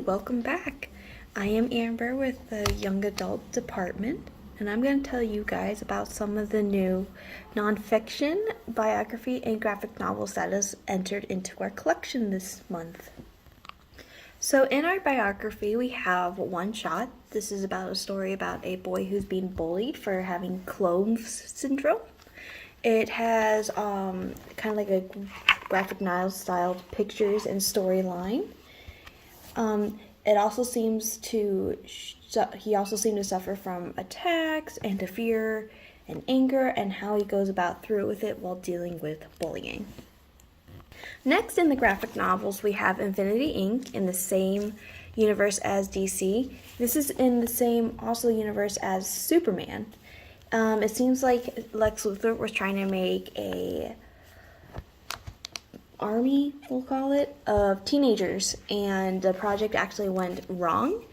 welcome back. I am Amber with the Young Adult Department, and I'm going to tell you guys about some of the new nonfiction, biography, and graphic novels that has entered into our collection this month. So in our biography, we have One Shot. This is about a story about a boy who's being bullied for having Clones syndrome. It has kind of like a graphic novel styled pictures and storyline. It also seems to, he also seemed to suffer from attacks and to fear and anger, and how he goes about through with it while dealing with bullying. Next in the graphic novels, we have Infinity Inc. in the same universe as DC. This is in the same also universe as Superman. It seems like Lex Luthor was trying to make a army, we'll call it, of teenagers, and the project actually went wrong.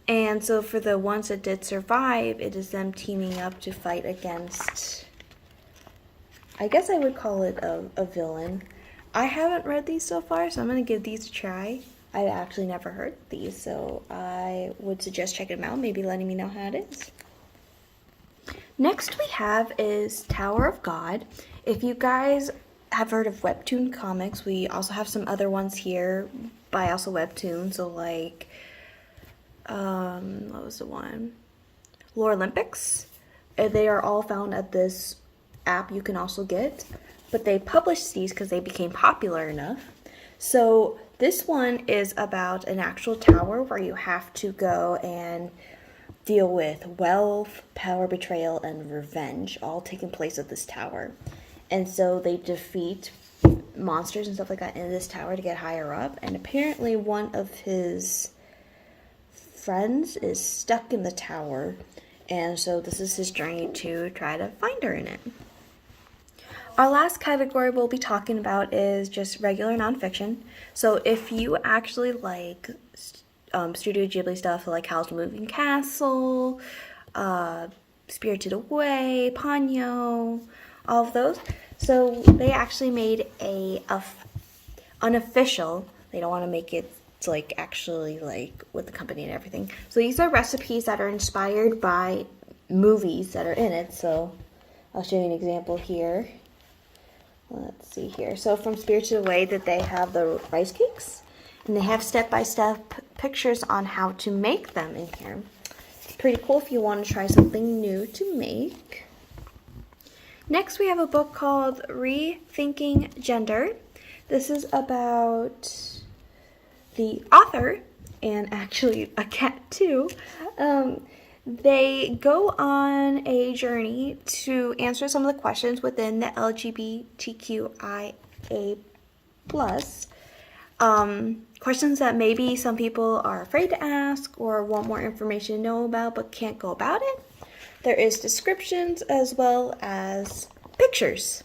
And so for the ones that did survive, it is them teaming up to fight against, I guess I would call it a villain. I haven't read these so far, so I'm going to give these a try. I've actually never heard these, so I would suggest checking them out, maybe letting me know how it is. Next we have is Tower of God. If you guys have heard of webtoon comics, we also have some other ones here by also webtoon. So like, what was the one? Lore Olympics. They are all found at this app you can also get, but they published these because they became popular enough. So this one is about an actual tower where you have to go and deal with wealth, power, betrayal, and revenge, all taking place at this tower. And so they defeat monsters and stuff like that in this tower to get higher up. And apparently one of his friends is stuck in the tower. And so this is his journey to try to find her in it. Our last category we'll be talking about is just regular nonfiction. So if you actually like Studio Ghibli stuff, like Howl's Moving Castle, Spirited Away, Ponyo, all of those. So they actually made a unofficial, they don't want to make it like actually like with the company and everything. So these are recipes that are inspired by movies that are in it. So I'll show you an example here. Let's see here. So from Spirited Away, that they have the rice cakes, and they have step-by-step pictures on how to make them in here. It's pretty cool if you want to try something new to make. Next, we have a book called Rethinking Gender. This is about the author, and actually a cat too. They go on a journey to answer some of the questions within the LGBTQIA+. Questions that maybe some people are afraid to ask or want more information to know about but can't go about it. There is descriptions as well as pictures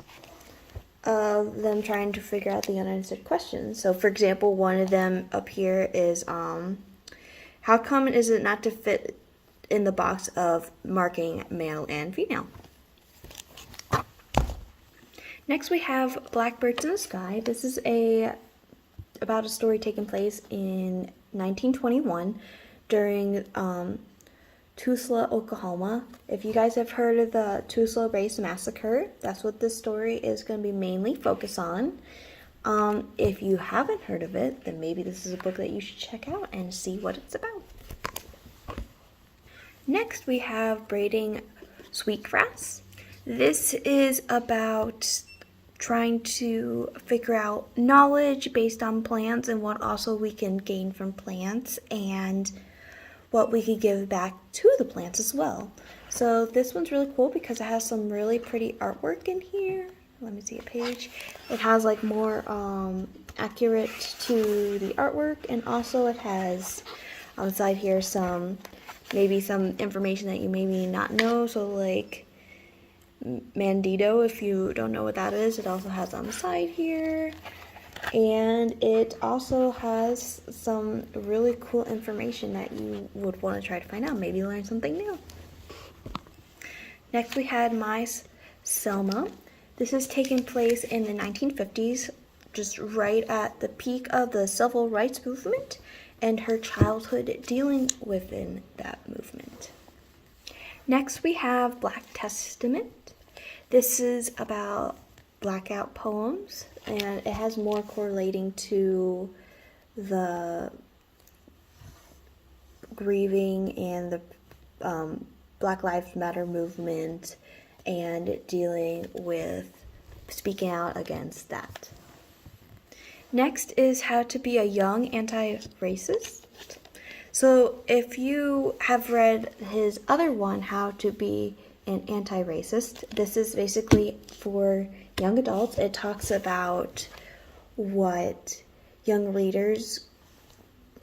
of them trying to figure out the unanswered questions. So for example, one of them up here is how common is it not to fit in the box of marking male and female? Next we have Blackbirds in the Sky. This is about a story taking place in 1921 during Tulsa, Oklahoma. If you guys have heard of the Tulsa Race Massacre, that's what this story is going to be mainly focused on. If you haven't heard of it, then maybe this is a book that you should check out and see what it's about. Next, we have Braiding Sweetgrass. This is about trying to figure out knowledge based on plants and what also we can gain from plants and what we could give back to the plants as well. So this one's really cool because it has some really pretty artwork in here. Let me see a page. It has like more accurate to the artwork, and also it has on the side here maybe some information that you maybe not know. So like Mandito, if you don't know what that is, it also has on the side here. And it also has some really cool information that you would want to try to find out. Maybe learn something new. Next we had My Selma. This is taking place in the 1950s, just right at the peak of the civil rights movement. and her childhood dealing within that movement. Next, we have Black Testament. This is about blackout poems, and it has more correlating to the grieving and the Black Lives Matter movement and dealing with speaking out against that. Next is How to Be a Young Anti-Racist. So if you have read his other one, How to Be an Anti-Racist, this is basically for young adults. It talks about what young readers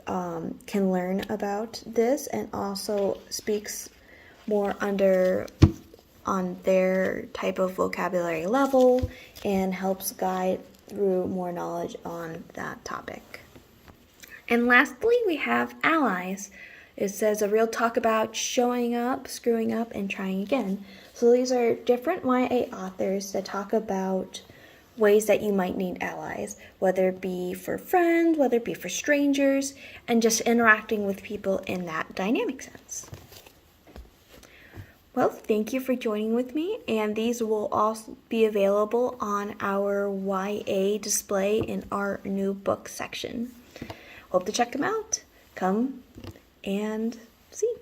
can learn about this, and also speaks more on their type of vocabulary level and helps guide through more knowledge on that topic. And lastly, we have Allies. It says a real talk about showing up, screwing up, and trying again. So these are different YA authors that talk about ways that you might need allies, whether it be for friends, whether it be for strangers, and just interacting with people in that dynamic sense. Well, thank you for joining with me, and these will also be available on our YA display in our new book section. Hope to check them out. Come and see.